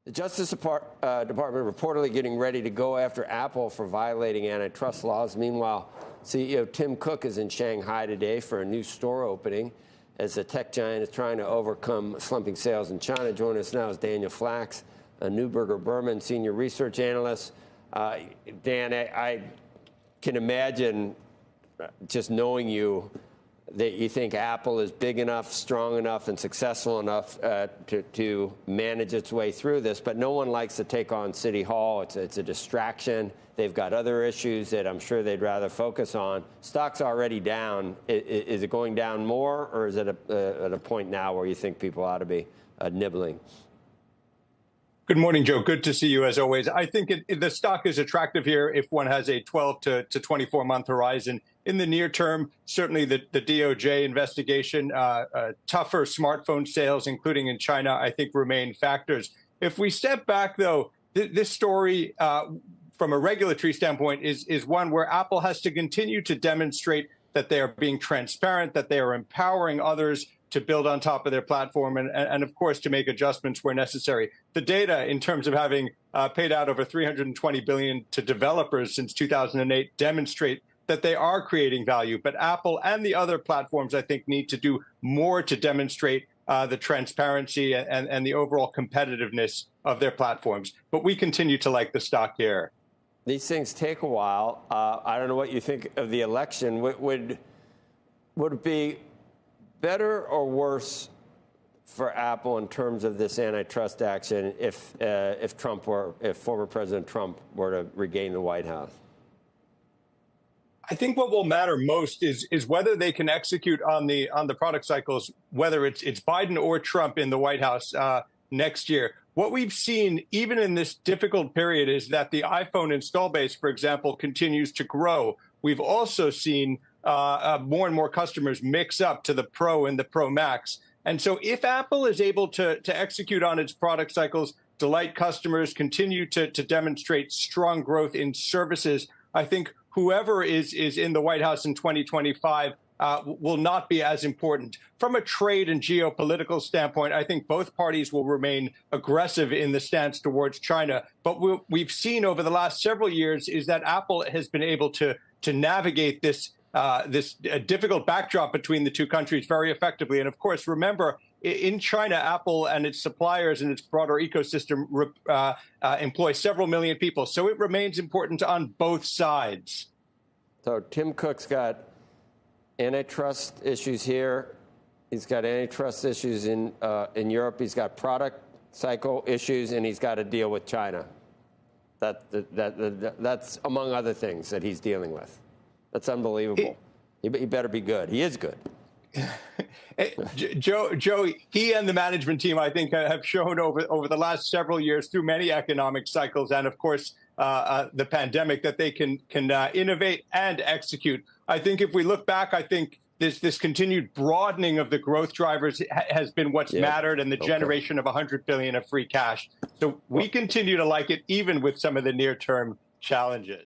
The Justice Department reportedly getting ready to go after Apple for violating antitrust laws. Meanwhile, CEO Tim Cook is in Shanghai today for a new store opening as the tech giant is trying to overcome slumping sales in China. Joining us now is Daniel Flax, a Neuberger Berman senior research analyst. Dan, I can imagine, just knowing you, that you think Apple is big enough, strong enough, and successful enough to manage its way through this. But no one likes to take on City Hall. It's a distraction. They've got other issues that I'm sure they'd rather focus on. Stock's already down. Is it going down more, or is it at a point now where you think people ought to be nibbling? Good morning, Joe. Good to see you as always. I think the stock is attractive here if one has a 12 to 24-month horizon. In the near term, certainly the DOJ investigation, tougher smartphone sales, including in China, I think remain factors. If we step back, though, this story from a regulatory standpoint is one where Apple has to continue to demonstrate that they are being transparent, that they are empowering others to build on top of their platform, and of course, to make adjustments where necessary. The data, in terms of having paid out over $320 billion to developers since 2008, demonstrate that they are creating value. But Apple and the other platforms, I think, need to do more to demonstrate the transparency and the overall competitiveness of their platforms. But we continue to like the stock here. These things take a while. I don't know what you think of the election. Would it be better or worse for Apple in terms of this antitrust action if former President Trump were to regain the White House? I think what will matter most is whether they can execute on the product cycles, whether it's Biden or Trump in the White House next year. What we've seen, even in this difficult period, is that the iPhone install base, for example, continues to grow. We've also seen more and more customers mix up to the Pro and the Pro Max. And so if Apple is able to execute on its product cycles, delight customers, continue to demonstrate strong growth in services, I think whoever is in the White House in 2025 will not be as important. From a trade and geopolitical standpoint, I think both parties will remain aggressive in the stance towards China. But what we've seen over the last several years is that Apple has been able to navigate this difficult backdrop between the two countries very effectively. And of course, remember, in China, Apple and its suppliers and its broader ecosystem employ several million people. So it remains important on both sides. So Tim Cook's got antitrust issues here. He's got antitrust issues in Europe. He's got product cycle issues, and he's got to deal with China. That's among other things that he's dealing with. That's unbelievable. He better be good. He is good. Joe, he and the management team, I think, have shown over the last several years through many economic cycles and, of course, the pandemic, that they can innovate and execute. I think if we look back, I think this continued broadening of the growth drivers has been what's mattered, and the generation of $100 billion of free cash. So we continue to like it, even with some of the near-term challenges.